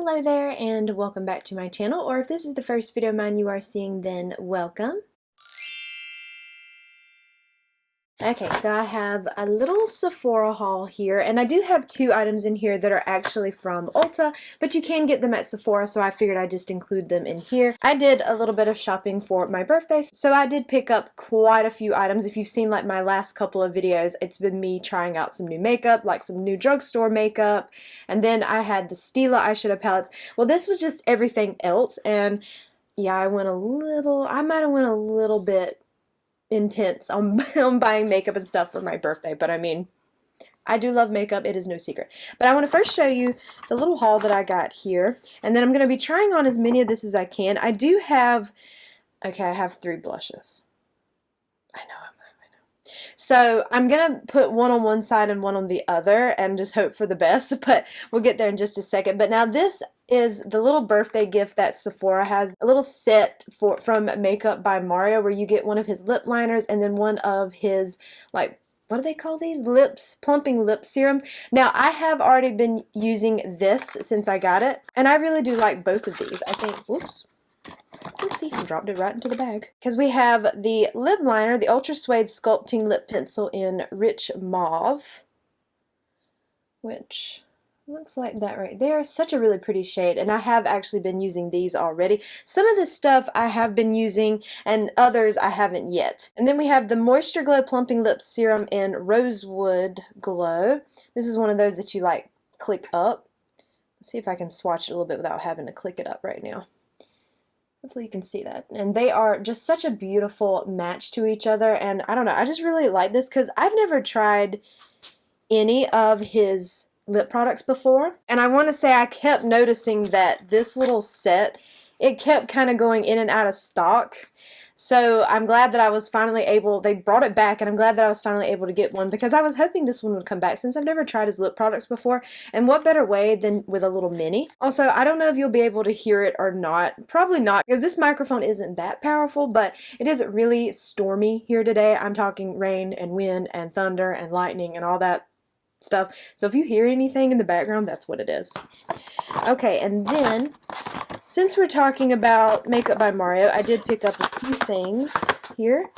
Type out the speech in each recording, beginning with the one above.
Hello there and welcome back to my channel, or if this is the first video of mine you are seeing, then welcome. Okay, so I have a little Sephora haul here, and I do have two items in here that are actually from Ulta, but you can get them at Sephora, so I figured I'd just include them in here. I did a little bit of shopping for my birthday, so I did pick up quite a few items. If you've seen like my last couple of videos, it's been me trying out some new makeup, like some new drugstore makeup, and then I had the Stila eyeshadow palettes. Well, this was just everything else, and yeah, I might have went a little bit intense on, on buying makeup and stuff for my birthday, but I mean, I do love makeup, it is no secret. But I want to first show you the little haul that I got here, and then I'm going to be trying on as many of this as I can. I do have, okay, I have 3 blushes. I know. So I'm going to put one on one side and one on the other and just hope for the best, but we'll get there in just a second. But now this is the little birthday gift that Sephora has, a little set from Makeup by Mario, where you get one of his lip liners and then one of his, like, what do they call these? Plumping lip serum. Now, I have already been using this since I got it, and I really do like both of these. I think, whoops. Oopsie, I dropped it right into the bag. Because we have the lip liner, the Ultra Suede Sculpting Lip Pencil in Rich Mauve, which looks like that right there. Such a really pretty shade, and I have actually been using these already. Some of this stuff I have been using, and others I haven't yet. And then we have the Moisture Glow Plumping Lip Serum in Rosewood Glow. This is one of those that you like click up. Let's see if I can swatch it a little bit without having to click it up right now. Hopefully you can see that. And they are just such a beautiful match to each other, and I don't know, I just really like this because I've never tried any of his lip products before, and I want to say I kept noticing that this little set, it kept kind of going in and out of stock. So I'm glad that I was finally able, they brought it back, and I'm glad that I was finally able to get one, because I was hoping this one would come back since I've never tried his lip products before, and what better way than with a little mini. Also, I don't know if you'll be able to hear it or not. Probably not, because this microphone isn't that powerful, but it is really stormy here today. I'm talking rain and wind and thunder and lightning and all that stuff. So if you hear anything in the background, that's what it is. Okay, and then since we're talking about Makeup by Mario, I did pick up a few things here.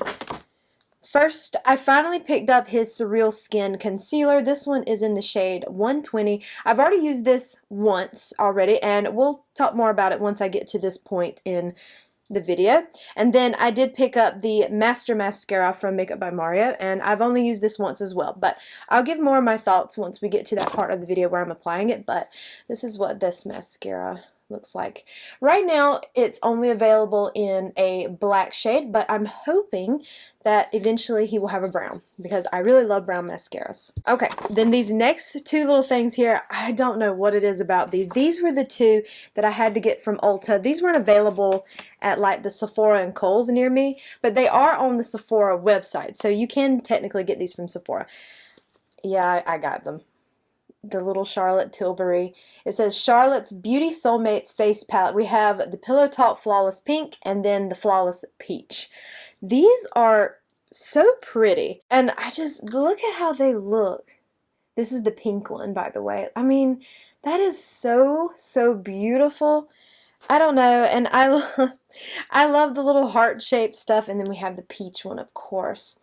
First, I finally picked up his Surreal Skin Concealer. This one is in the shade 120. I've already used this once already, and we'll talk more about it once I get to this point in the video. And then I did pick up the Master Mascara from Makeup by Mario, and I've only used this once as well, but I'll give more of my thoughts once we get to that part of the video where I'm applying it. But this is what this mascara looks like. Right now it's only available in a black shade, but I'm hoping that eventually he will have a brown, because I really love brown mascaras. Okay, then these next two little things here, I don't know what it is about these. These were the two that I had to get from Ulta. These weren't available at like the Sephora and Kohl's near me, but they are on the Sephora website, so you can technically get these from Sephora. Yeah, I got them. The little Charlotte Tilbury. It says Charlotte's Beauty Soulmates Face Palette. We have the Pillow Talk Flawless Pink and then the Flawless Peach. These are so pretty, and I just look at how they look. This is the pink one, by the way. I mean, that is so beautiful. I don't know, and I love the little heart-shaped stuff, and then we have the peach one, of course.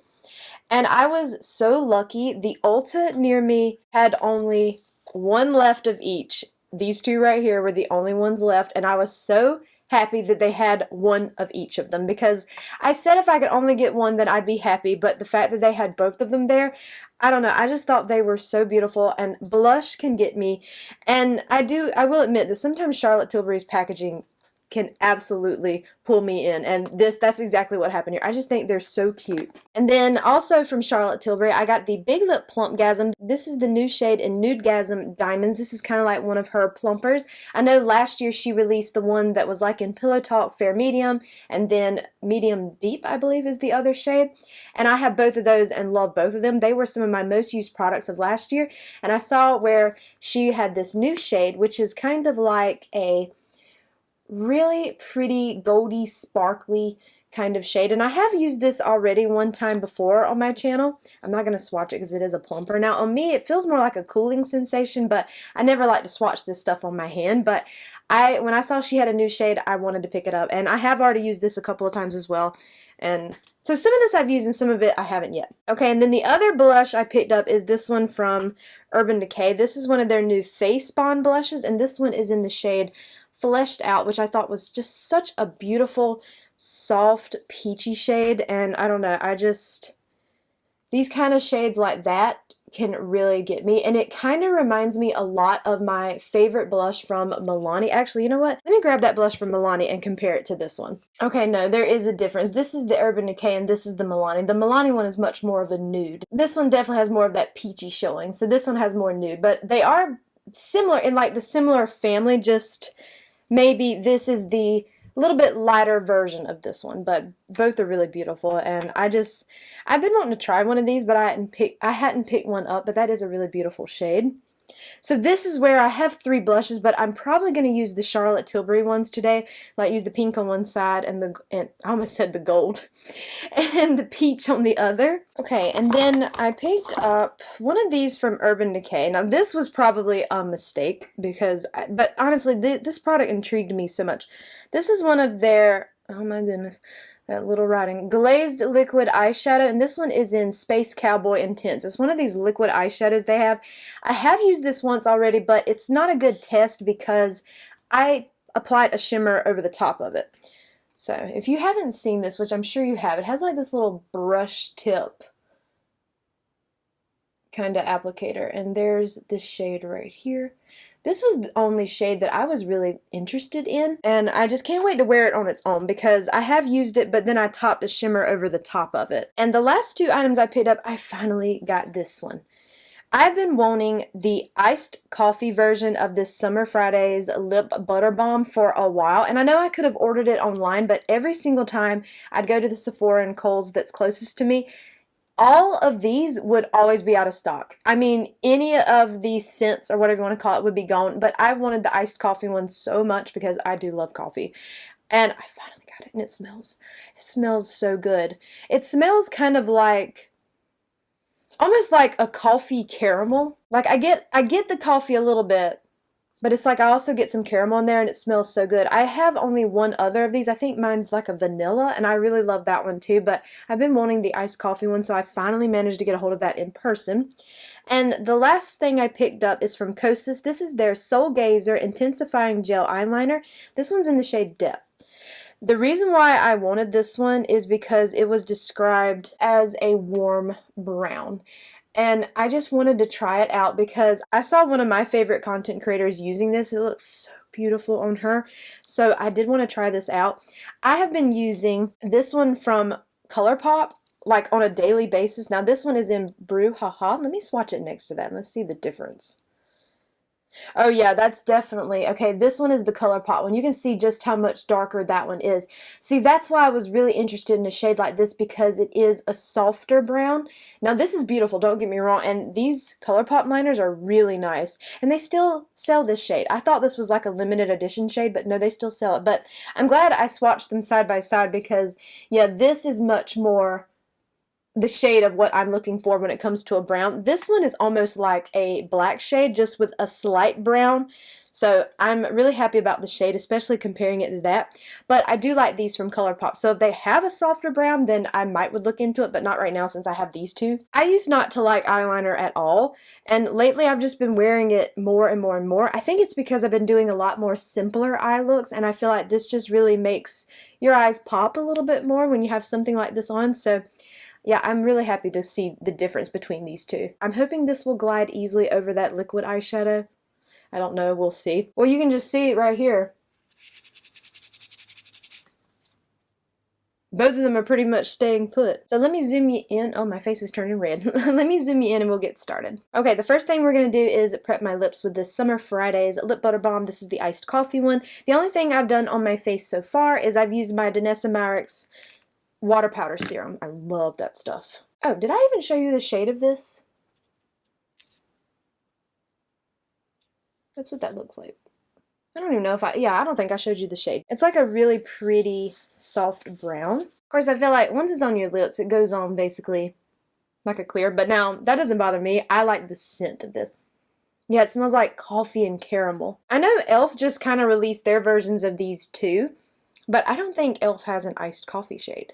And I was so lucky. The Ulta near me had only one left of each. These two right here were the only ones left, and I was so happy that they had one of each of them, because I said if I could only get one then I'd be happy, but the fact that they had both of them there, I don't know, I just thought they were so beautiful. And blush can get me, and I will admit that sometimes Charlotte Tilbury's packaging can absolutely pull me in, and that's exactly what happened here. I just think they're so cute. And then also from Charlotte Tilbury, I got the Big Lip Plumpgasm. This is the new shade in Nudegasm Diamonds. This is kind of like one of her plumpers. I know last year she released the one that was like in Pillow Talk Fair Medium, and then Medium Deep, I believe, is the other shade. And I have both of those and love both of them. They were some of my most used products of last year, and I saw where she had this new shade, which is kind of like a really pretty goldy sparkly kind of shade, and I have used this already one time before on my channel. I'm not going to swatch it because it is a plumper. Now on me it feels more like a cooling sensation, but I never like to swatch this stuff on my hand. But when I saw she had a new shade, I wanted to pick it up, and I have already used this a couple of times as well. And so some of this I've used and some of it I haven't yet. Okay, and then the other blush I picked up is this one from Urban Decay. This is one of their new Face Bond blushes, and this one is in the shade Fleshed Out, which I thought was just such a beautiful, soft, peachy shade. And I don't know, these kind of shades like that can really get me, and it kind of reminds me a lot of my favorite blush from Milani. Actually, you know what? Let me grab that blush from Milani and compare it to this one. Okay, no, there is a difference. This is the Urban Decay and this is the Milani. The Milani one is much more of a nude. This one definitely has more of that peachy showing, so this one has more nude, but they are similar in like the similar family, just maybe this is the little bit lighter version of this one, but both are really beautiful. And I've been wanting to try one of these, but I hadn't picked one up, but that is a really beautiful shade. So this is where I have 3 blushes, but I'm probably going to use the Charlotte Tilbury ones today. Like use the pink on one side and I almost said the gold, and the peach on the other. Okay, and then I picked up one of these from Urban Decay. Now this was probably a mistake but honestly, this product intrigued me so much. This is one of their, oh my goodness, that little writing, glazed liquid eyeshadow, and this one is in Space Cowboy Intense. It's one of these liquid eyeshadows they have. I have used this once already, but it's not a good test because I applied a shimmer over the top of it. So if you haven't seen this, which I'm sure you have, it has like this little brush tip kind of applicator, and there's this shade right here. This was the only shade that I was really interested in, and I just can't wait to wear it on its own because I have used it, but then I topped a shimmer over the top of it. And the last 2 items I picked up, I finally got this one. I've been wanting the iced coffee version of this Summer Fridays Lip Butter Balm for a while, and I know I could have ordered it online, but every single time I'd go to the Sephora and Kohl's that's closest to me, all of these would always be out of stock. I mean, any of these scents or whatever you want to call it would be gone, but I wanted the iced coffee one so much because I do love coffee. And I finally got it, and it smells so good. It smells kind of like, almost like a coffee caramel. Like I get the coffee a little bit, but it's like I also get some caramel in there, and it smells so good. I have only one other of these. I think mine's like a vanilla, and I really love that one too, but I've been wanting the iced coffee one, so I finally managed to get a hold of that in person. And the last thing I picked up is from Kosas. This is their Soul Gazer Intensifying Gel Eyeliner. This one's in the shade Depth. The reason why I wanted this one is because it was described as a warm brown. And I just wanted to try it out because I saw one of my favorite content creators using this. It looks so beautiful on her. So I did want to try this out. I have been using this one from ColourPop like on a daily basis. Now this one is in Brouhaha. Let me swatch it next to that and let's see the difference. Oh yeah, that's definitely, okay, this one is the ColourPop one. You can see just how much darker that one is. See, that's why I was really interested in a shade like this, because it is a softer brown. Now this is beautiful, don't get me wrong, and these ColourPop liners are really nice. And they still sell this shade. I thought this was like a limited edition shade, but no, they still sell it. But I'm glad I swatched them side by side because, yeah, this is much more the shade of what I'm looking for when it comes to a brown. This one is almost like a black shade, just with a slight brown. So I'm really happy about the shade, especially comparing it to that. But I do like these from ColourPop. So if they have a softer brown, then I would look into it, but not right now since I have these 2. I used not to like eyeliner at all, and lately I've just been wearing it more and more and more. I think it's because I've been doing a lot more simpler eye looks, and I feel like this just really makes your eyes pop a little bit more when you have something like this on. So yeah, I'm really happy to see the difference between these 2. I'm hoping this will glide easily over that liquid eyeshadow. I don't know, we'll see. Well, you can just see it right here. Both of them are pretty much staying put. So let me zoom you in. Oh, my face is turning red. Let me zoom you in and we'll get started. Okay, the first thing we're going to do is prep my lips with this Summer Fridays Lip Butter Balm. This is the iced coffee one. The only thing I've done on my face so far is I've used my Danessa Myricks water powder serum. I love that stuff. Oh, did I even show you the shade of this? That's what that looks like. I don't even know if I don't think I showed you the shade. It's like a really pretty soft brown. Of course, I feel like once it's on your lips, it goes on basically like a clear, but now that doesn't bother me. I like the scent of this. Yeah, it smells like coffee and caramel. I know e.l.f. just kind of released their versions of these too, but I don't think e.l.f. has an iced coffee shade.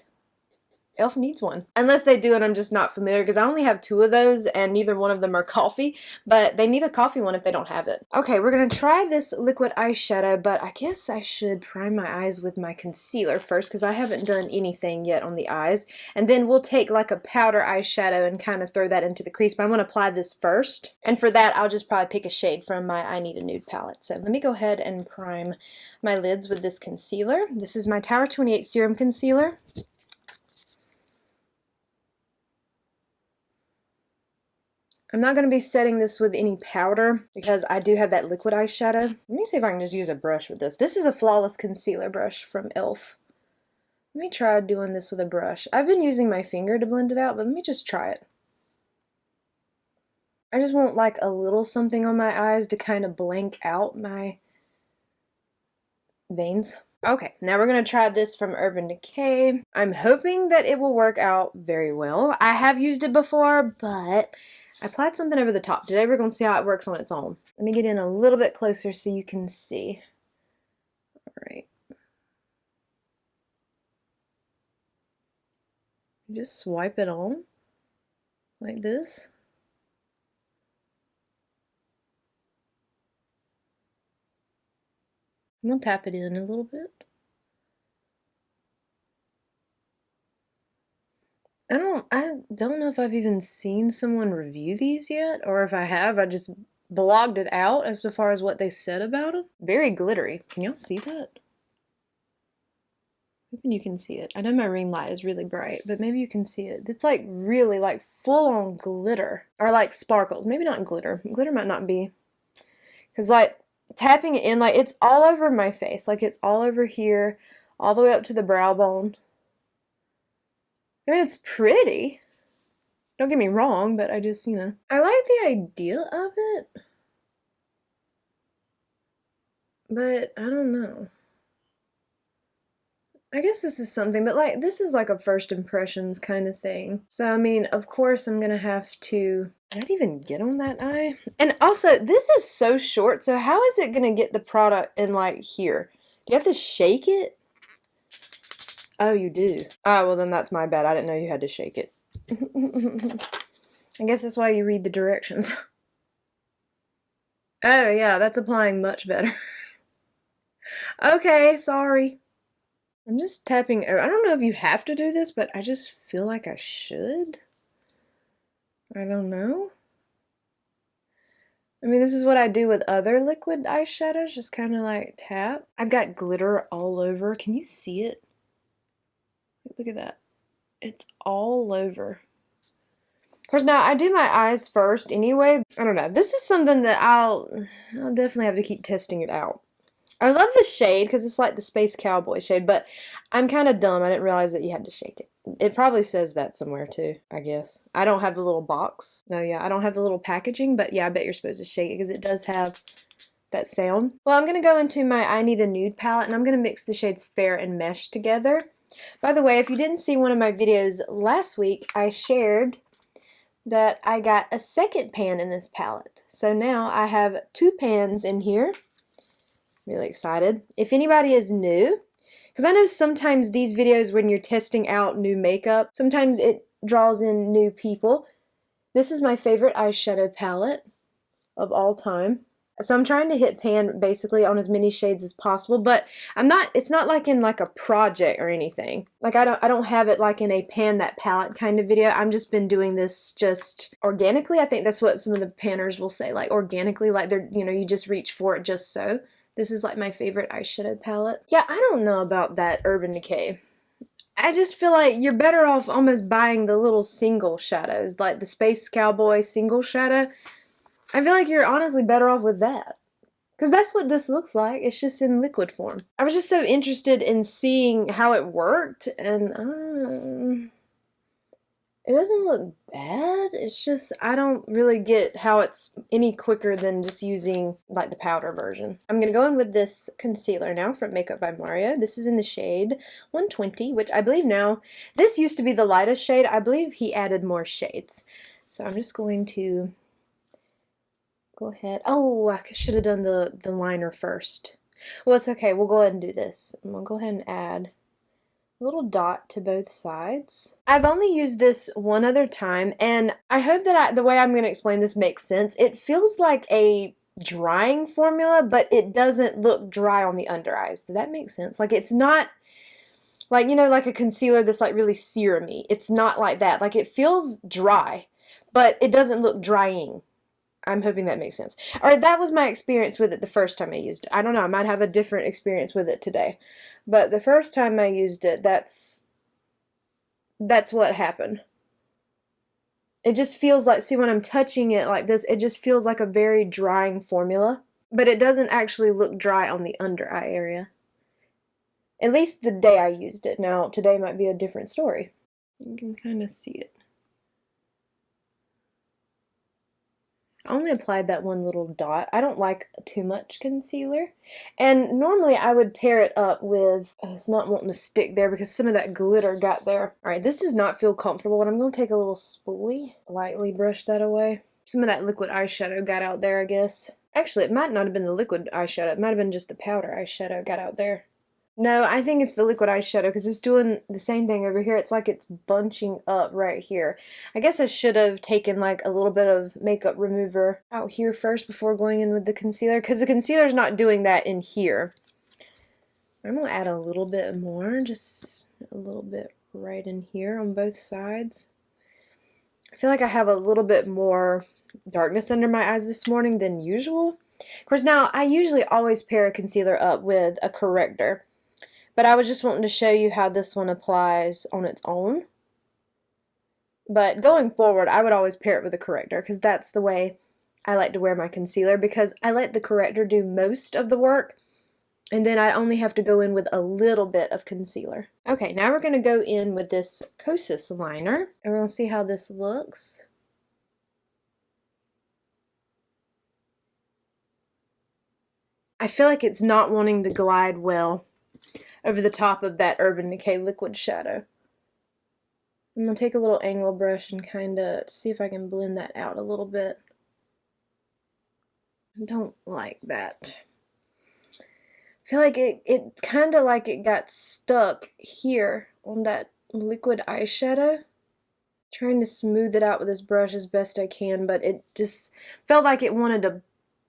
e.l.f. needs one. Unless they do and I'm just not familiar because I only have 2 of those and neither one of them are coffee, but they need a coffee one if they don't have it. Okay, we're going to try this liquid eyeshadow, but I guess I should prime my eyes with my concealer first because I haven't done anything yet on the eyes. And then we'll take like a powder eyeshadow and kind of throw that into the crease, but I'm going to apply this first. And for that, I'll just probably pick a shade from my I Need a Nude palette. So let me go ahead and prime my lids with this concealer. This is my Tower 28 Serum Concealer. I'm not going to be setting this with any powder because I do have that liquid eyeshadow. Let me see if I can just use a brush with this. This is a Flawless Concealer brush from e.l.f. Let me try doing this with a brush. I've been using my finger to blend it out, but let me just try it. I just want like a little something on my eyes to kind of blank out my veins. Okay, now we're going to try this from Urban Decay. I'm hoping that it will work out very well. I have used it before, but I applied something over the top. Today we're going to see how it works on its own. Let me get in a little bit closer so you can see. Alright. Just swipe it on like this. I'm going to tap it in a little bit. I don't know if I've even seen someone review these yet, or if I have, I just blogged it out as far as what they said about them. Very glittery. Can y'all see that? Hoping you can see it. I know my ring light is really bright, but maybe you can see it. It's like really like full-on glitter, or like sparkles. Maybe not glitter. Glitter might not be, because like tapping it in, like it's all over my face. Like it's all over here, all the way up to the brow bone. I mean, it's pretty. Don't get me wrong, but I just, you know. I like the idea of it. But, I don't know. I guess this is something, but like, this is like a first impressions kind of thing. So, I mean, of course I'm gonna have to... Did that even get on that eye? And also, this is so short, so how is it gonna get the product in like here? Do you have to shake it? Oh, you do. Oh, well then that's my bad. I didn't know you had to shake it. I guess that's why you read the directions. Oh, yeah, that's applying much better. Okay, sorry. I'm just tapping. I don't know if you have to do this, but I just feel like I should. I don't know. I mean, this is what I do with other liquid eyeshadows, just kind of like tap. I've got glitter all over. Can you see it? Look at that. It's all over. Of course, now I do my eyes first anyway. I don't know. This is something that I'll definitely have to keep testing it out. I love the shade because it's like the Space Cowboy shade, but I'm kind of dumb. I didn't realize that you had to shake it. It probably says that somewhere too, I guess. I don't have the little box. No, yeah, I don't have the little packaging, but yeah, I bet you're supposed to shake it because it does have that sound. Well, I'm going to go into my I Need a Nude palette, and I'm going to mix the shades Fair and Mesh together. By the way, if you didn't see one of my videos last week, I shared that I got a second pan in this palette. So now I have 2 pans in here. Really excited. If anybody is new, because I know sometimes these videos when you're testing out new makeup, sometimes it draws in new people. This is my favorite eyeshadow palette of all time. So I'm trying to hit pan basically on as many shades as possible, but it's not like in like a project or anything. Like I don't have it like in a pan that palette kind of video. I've just been doing this just organically. I think that's what some of the panners will say, like organically, like they're, you know, you just reach for it just so. This is like my favorite eyeshadow palette. Yeah, I don't know about that Urban Decay. I just feel like you're better off almost buying the little single shadows, like the Space Cowboy single shadow. I feel like you're honestly better off with that. Because that's what this looks like. It's just in liquid form. I was just so interested in seeing how it worked, and It doesn't look bad. It's just, I don't really get how it's any quicker than just using like the powder version. I'm gonna go in with this concealer now from Makeup by Mario. This is in the shade 120, which I believe now, this used to be the lightest shade. I believe he added more shades. So I'm just going to go ahead. Oh, I should have done the liner first. Well, it's okay. We'll go ahead and do this. I'm gonna go ahead and add little dot to both sides. I've only used this one other time, and I hope that the way I'm going to explain this makes sense. It feels like a drying formula, but it doesn't look dry on the under eyes. Does that make sense? Like, it's not like, you know, like a concealer that's like really serumy. It's not like that. Like, it feels dry, but it doesn't look drying. I'm hoping that makes sense. Or that was my experience with it the first time I used it. I don't know, I might have a different experience with it today. But the first time I used it, that's what happened. It just feels like, see, when I'm touching it like this, it just feels like a very drying formula. But it doesn't actually look dry on the under eye area. At least the day I used it. Now, today might be a different story. You can kind of see it. I only applied that one little dot. I don't like too much concealer. And normally I would pair it up with, it's not wanting to stick there because some of that glitter got there. Alright, this does not feel comfortable, but I'm going to take a little spoolie, lightly brush that away. Some of that liquid eyeshadow got out there, I guess. Actually, it might not have been the liquid eyeshadow. It might have been just the powder eyeshadow got out there. No, I think it's the liquid eyeshadow because it's doing the same thing over here. It's like it's bunching up right here. I guess I should have taken like a little bit of makeup remover out here first before going in with the concealer because the concealer's not doing that in here. I'm going to add a little bit more, just a little bit right in here on both sides. I feel like I have a little bit more darkness under my eyes this morning than usual. Of course, now I usually always pair a concealer up with a corrector. But I was just wanting to show you how this one applies on its own. But going forward, I would always pair it with a corrector because that's the way I like to wear my concealer because I let the corrector do most of the work and then I only have to go in with a little bit of concealer. Okay, now we're going to go in with this Kosas liner and we're going to see how this looks. I feel like it's not wanting to glide well over the top of that Urban Decay liquid shadow. I'm going to take a little angle brush and kind of see if I can blend that out a little bit. I don't like that. I feel like it kind of like it got stuck here on that liquid eyeshadow. Trying to smooth it out with this brush as best I can, but it just felt like it wanted to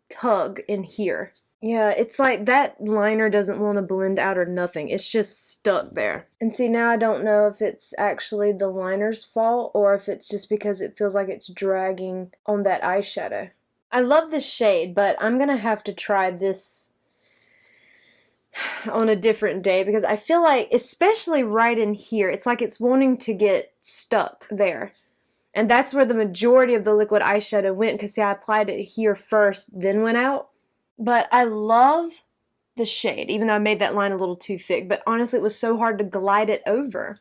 tug in here. Yeah, it's like that liner doesn't want to blend out or nothing. It's just stuck there. And see, now I don't know if it's actually the liner's fault or if it's just because it feels like it's dragging on that eyeshadow. I love this shade, but I'm going to have to try this on a different day because I feel like, especially right in here, it's like it's wanting to get stuck there. And that's where the majority of the liquid eyeshadow went because, see, I applied it here first, then went out. But I love the shade, even though I made that line a little too thick. But honestly, it was so hard to glide it over.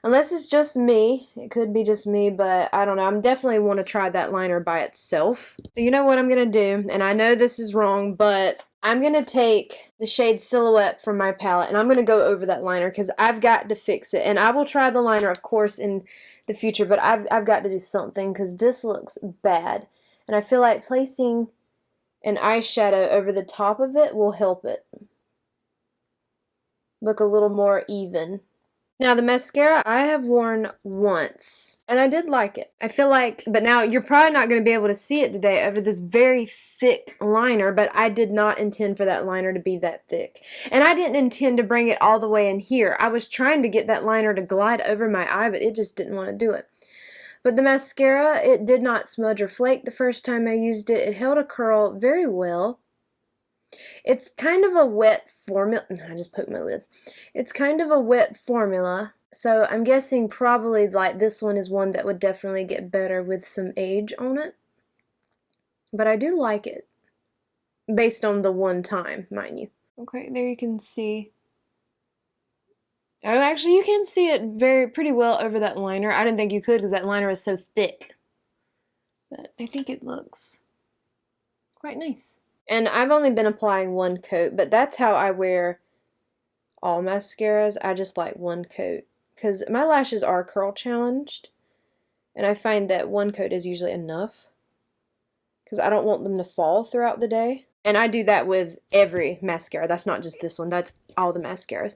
Unless it's just me. It could be just me, but I don't know. I definitely want to try that liner by itself. So you know what I'm going to do? And I know this is wrong, but I'm going to take the shade Silhouette from my palette, and I'm going to go over that liner because I've got to fix it. And I will try the liner, of course, in the future, but I've got to do something because this looks bad. And I feel like placing an eyeshadow over the top of it will help it look a little more even. Now the mascara I have worn once and I did like it. I feel like, but now you're probably not going to be able to see it today over this very thick liner, but I did not intend for that liner to be that thick. And I didn't intend to bring it all the way in here. I was trying to get that liner to glide over my eye, but it just didn't want to do it. But the mascara, it did not smudge or flake the first time I used it. It held a curl very well. It's kind of a wet formula. I just poked my lid. It's kind of a wet formula. So I'm guessing probably like this one is one that would definitely get better with some age on it. But I do like it. Based on the one time, mind you. Okay, there you can see Oh, actually, you can see it pretty well over that liner. I didn't think you could because that liner is so thick. But I think it looks quite nice. And I've only been applying one coat, but that's how I wear all mascaras. I just like one coat because my lashes are curl challenged, and I find that one coat is usually enough because I don't want them to fall throughout the day. And I do that with every mascara. That's not just this one. That's all the mascaras.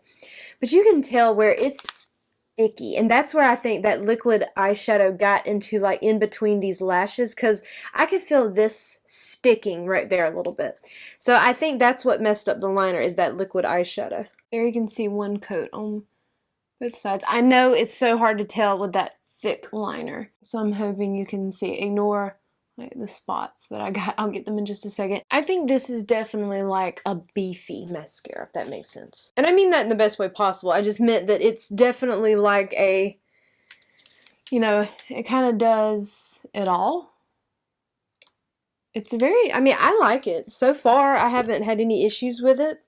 But you can tell where it's sticky. And that's where I think that liquid eyeshadow got into, like, in between these lashes, because I could feel this sticking right there a little bit. So I think that's what messed up the liner, is that liquid eyeshadow. There you can see one coat on both sides. I know it's so hard to tell with that thick liner. So I'm hoping you can see. Ignore like the spots that I got. I'll get them in just a second. I think this is definitely like a beefy mascara, if that makes sense. And I mean that in the best way possible. I just meant that it's definitely like a, you know, it kind of does it all. It's very, I mean, I like it. So far, I haven't had any issues with it.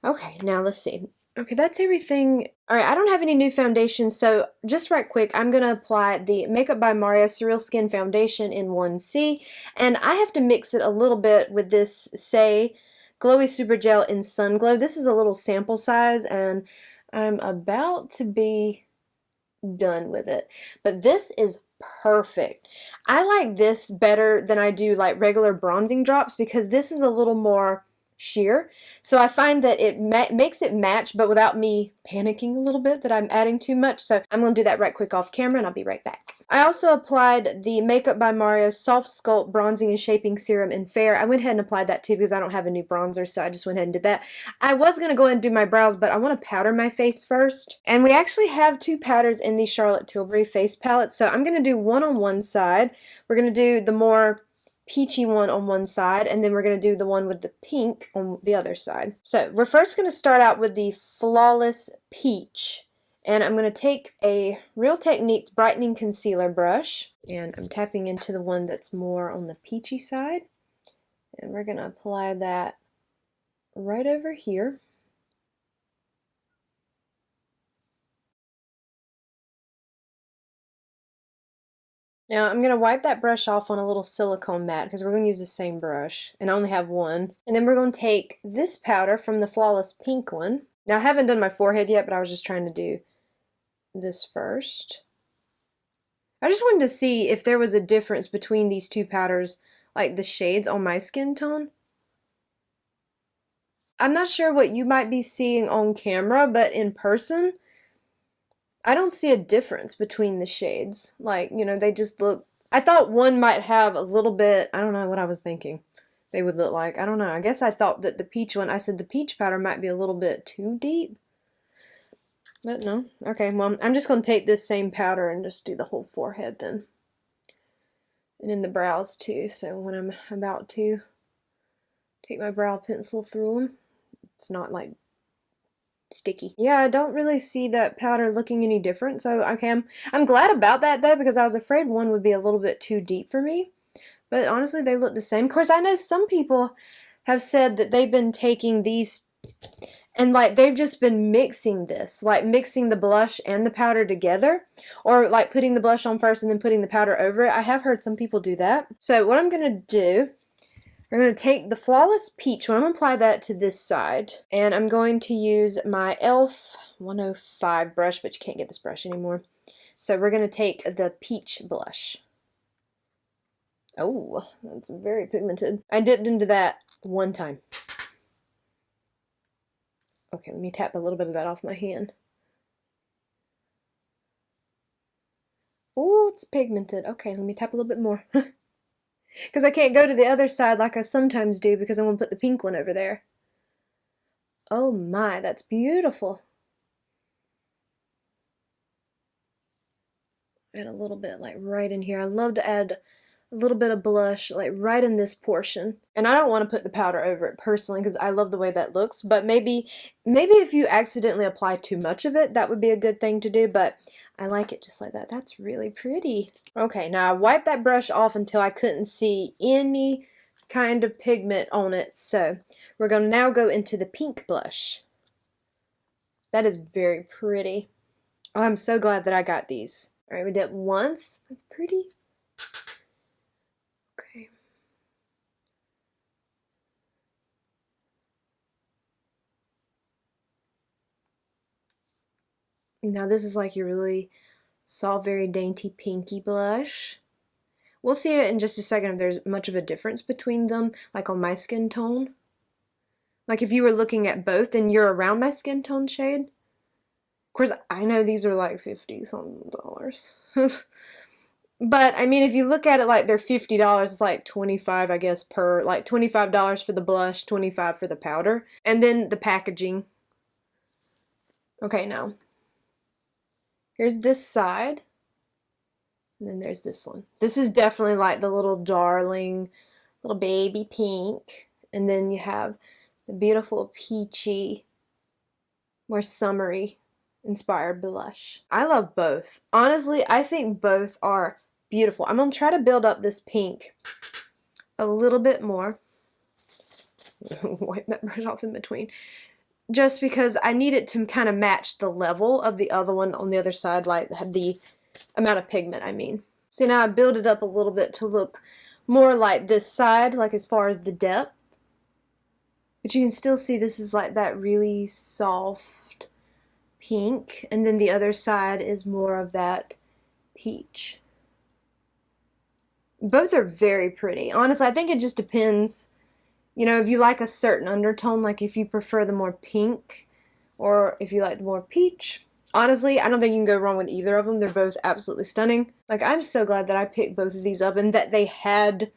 Okay, now let's see. Okay, that's everything. Alright, I don't have any new foundations, so just right quick, I'm going to apply the Makeup by Mario Surreal Skin Foundation in 1C, and I have to mix it a little bit with this Say Glowy Super Gel in Sun Glow. This is a little sample size, and I'm about to be done with it. But this is perfect. I like this better than I do like regular bronzing drops because this is a little more sheer. So I find that it makes it match, but without me panicking a little bit that I'm adding too much. So I'm going to do that right quick off camera, and I'll be right back. I also applied the Makeup by Mario Soft Sculpt Bronzing and Shaping Serum in Fair. I went ahead and applied that too because I don't have a new bronzer, so I just went ahead and did that. I was going to go ahead and do my brows, but I want to powder my face first. And we actually have two powders in the Charlotte Tilbury face palette, so I'm going to do one on one side. We're going to do the more peachy one on one side, and then we're going to do the one with the pink on the other side. So we're first going to start out with the Flawless Peach, and I'm going to take a Real Techniques brightening concealer brush, and I'm tapping into the one that's more on the peachy side, and we're going to apply that right over here. Now I'm going to wipe that brush off on a little silicone mat because we're going to use the same brush, and I only have one. And then we're going to take this powder from the Flawless Pink one. Now I haven't done my forehead yet, but I was just trying to do this first. I just wanted to see if there was a difference between these two powders, like the shades on my skin tone. I'm not sure what you might be seeing on camera, but in person, I don't see a difference between the shades. Like, you know, they just look... I thought one might have a little bit... I don't know what I was thinking they would look like. I don't know. I guess I thought that the peach one... I said the peach powder might be a little bit too deep. But no. Okay, well, I'm just going to take this same powder and just do the whole forehead then. And in the brows too. So when I'm about to take my brow pencil through them, it's not like sticky. Yeah, I don't really see that powder looking any different, so okay, I'm glad about that though, because I was afraid one would be a little bit too deep for me, but honestly they look the same. Of course, I know some people have said that they've been taking these and like they've just been mixing this, like mixing the blush and the powder together, or like putting the blush on first and then putting the powder over it. I have heard some people do that. So what I'm gonna do, we're going to take the Flawless Peach, I'm going to apply that to this side, and I'm going to use my e.l.f. 105 brush, but you can't get this brush anymore. So we're going to take the peach blush. Oh, that's very pigmented. I dipped into that one time. Okay, let me tap a little bit of that off my hand. Oh, it's pigmented. Okay, let me tap a little bit more. Because I can't go to the other side like I sometimes do because I'm going to put the pink one over there. Oh my, that's beautiful. Add a little bit like right in here. I love to add a little bit of blush like right in this portion. And I don't want to put the powder over it personally because I love the way that looks, but maybe if you accidentally apply too much of it, that would be a good thing to do, but I like it just like that. That's really pretty. Okay, now I wiped that brush off until I couldn't see any kind of pigment on it, so we're going to now go into the pink blush. That is very pretty. Oh, I'm so glad that I got these. All right, we did it once. That's pretty. Okay. Now this is like your really soft, very dainty pinky blush. We'll see it in just a second if there's much of a difference between them, like on my skin tone. Like if you were looking at both and you're around my skin tone shade. Of course, I know these are like $50-something. But I mean, if you look at it like they're $50, it's like $25, I guess, per, like $25 for the blush, $25 for the powder. And then the packaging. Okay, now. Here's this side. And then there's this one. This is definitely like the little darling, little baby pink. And then you have the beautiful peachy, more summery inspired blush. I love both. Honestly, I think both are beautiful. I'm going to try to build up this pink a little bit more. Wipe that brush off in between. Just because I need it to kind of match the level of the other one on the other side, like the amount of pigment, I mean. See, now I build it up a little bit to look more like this side, like as far as the depth. But you can still see this is like that really soft pink, and then the other side is more of that peach. Both are very pretty. Honestly, I think it just depends, you know, if you like a certain undertone, like if you prefer the more pink or if you like the more peach. Honestly, I don't think you can go wrong with either of them. They're both absolutely stunning. Like, I'm so glad that I picked both of these up and that they had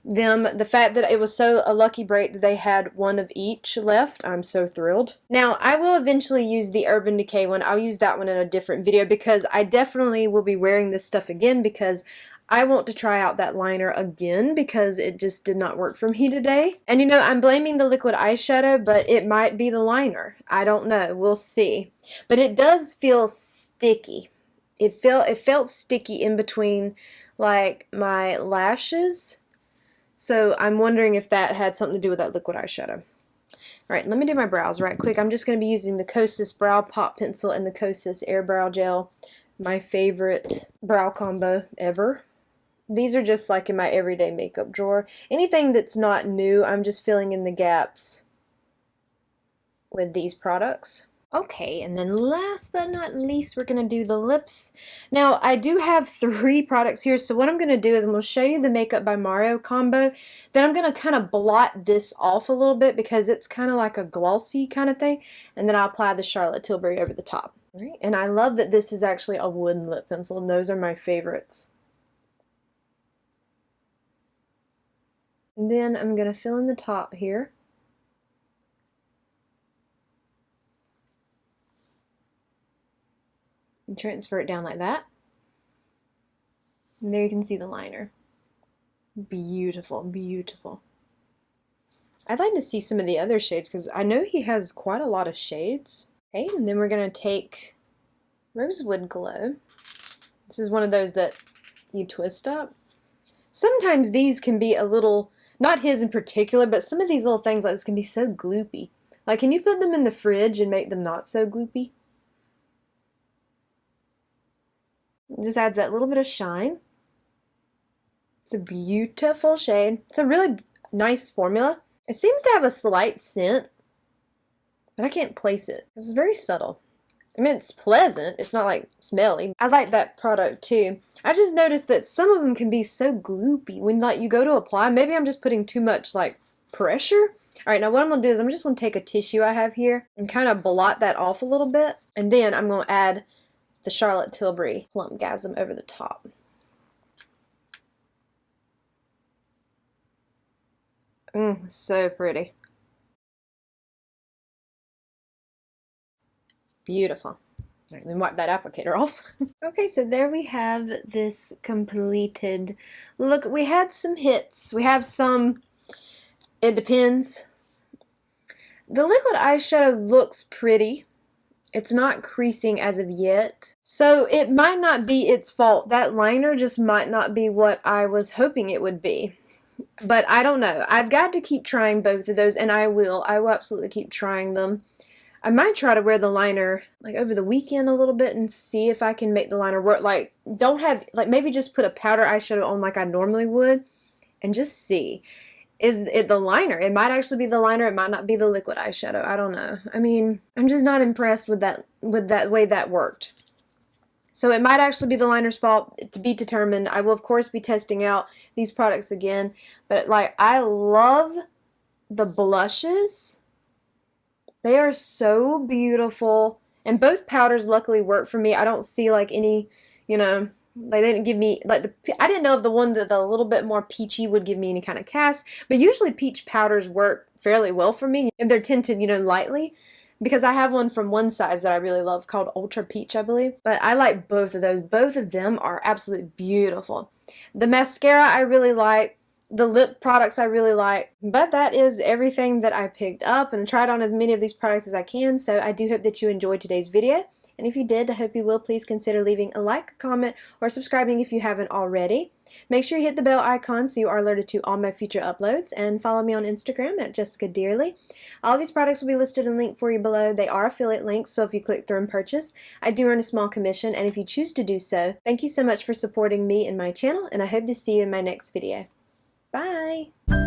them. The fact that it was so a lucky break that they had one of each left, I'm so thrilled. Now, I will eventually use the Urban Decay one. I'll use that one in a different video because I definitely will be wearing this stuff again because I want to try out that liner again because it just did not work for me today. And you know, I'm blaming the liquid eyeshadow, but it might be the liner. I don't know. We'll see. But it does feel sticky. It felt sticky in between like my lashes. So I'm wondering if that had something to do with that liquid eyeshadow. Alright, let me do my brows right quick. I'm just going to be using the Kosas Brow Pop Pencil and the Kosas Air Brow Gel. My favorite brow combo ever. These are just like in my everyday makeup drawer. Anything that's not new, I'm just filling in the gaps with these products. Okay, and then last but not least, we're going to do the lips. Now, I do have 3 products here, so what I'm going to do is I'm going to show you the Makeup by Mario combo. Then I'm going to kind of blot this off a little bit because it's kind of like a glossy kind of thing. And then I'll apply the Charlotte Tilbury over the top. Right. And I love that this is actually a wooden lip pencil, and those are my favorites. And then I'm going to fill in the top here. And transfer it down like that. And there you can see the liner. Beautiful, beautiful. I'd like to see some of the other shades because I know he has quite a lot of shades. Okay, and then we're going to take Rosewood Glow. This is one of those that you twist up. Sometimes these can be a little, not his in particular, but some of these little things like this can be so gloopy. Like, can you put them in the fridge and make them not so gloopy? It just adds that little bit of shine. It's a beautiful shade. It's a really nice formula. It seems to have a slight scent, but I can't place it. This is very subtle. I mean, it's pleasant. It's not like smelly. I like that product too. I just noticed that some of them can be so gloopy when like you go to apply. Maybe I'm just putting too much like pressure. Alright, now what I'm going to do is I'm just going to take a tissue I have here and kind of blot that off a little bit. And then I'm going to add the Charlotte Tilbury Plumpgasm over the top. So pretty. Beautiful. Alright, then wipe that applicator off. Okay, so there we have this completed look. We had some hits. We have some, it depends. The liquid eyeshadow looks pretty. It's not creasing as of yet. So it might not be its fault. That liner just might not be what I was hoping it would be. But I don't know. I've got to keep trying both of those, and I will. I will absolutely keep trying them. I might try to wear the liner like over the weekend a little bit and see if I can make the liner work. Like, don't have, like, maybe just put a powder eyeshadow on like I normally would and just see. Is it the liner? It might actually be the liner. It might not be the liquid eyeshadow. I don't know. I mean, I'm just not impressed with that way that worked. So it might actually be the liner's fault, to be determined. I will, of course, be testing out these products again. But, like, I love the blushes. They are so beautiful. And both powders luckily work for me. I don't see, like, any, you know, like, they didn't give me, like, I didn't know if the one that the little bit more peachy would give me any kind of cast. But usually peach powders work fairly well for me if they're tinted, you know, lightly. Because I have one from one size that I really love called Ultra Peach, I believe. But I like both of those. Both of them are absolutely beautiful. The mascara I really like. The lip products I really like. But that is everything that I picked up and tried on as many of these products as I can. So I do hope that you enjoyed today's video. And if you did, I hope you will please consider leaving a like, comment, or subscribing if you haven't already. Make sure you hit the bell icon so you are alerted to all my future uploads, and follow me on Instagram at jessicadeerly. All these products will be listed and linked for you below. They are affiliate links, so if you click through and purchase, I do earn a small commission, and if you choose to do so, thank you so much for supporting me and my channel, and I hope to see you in my next video. Bye!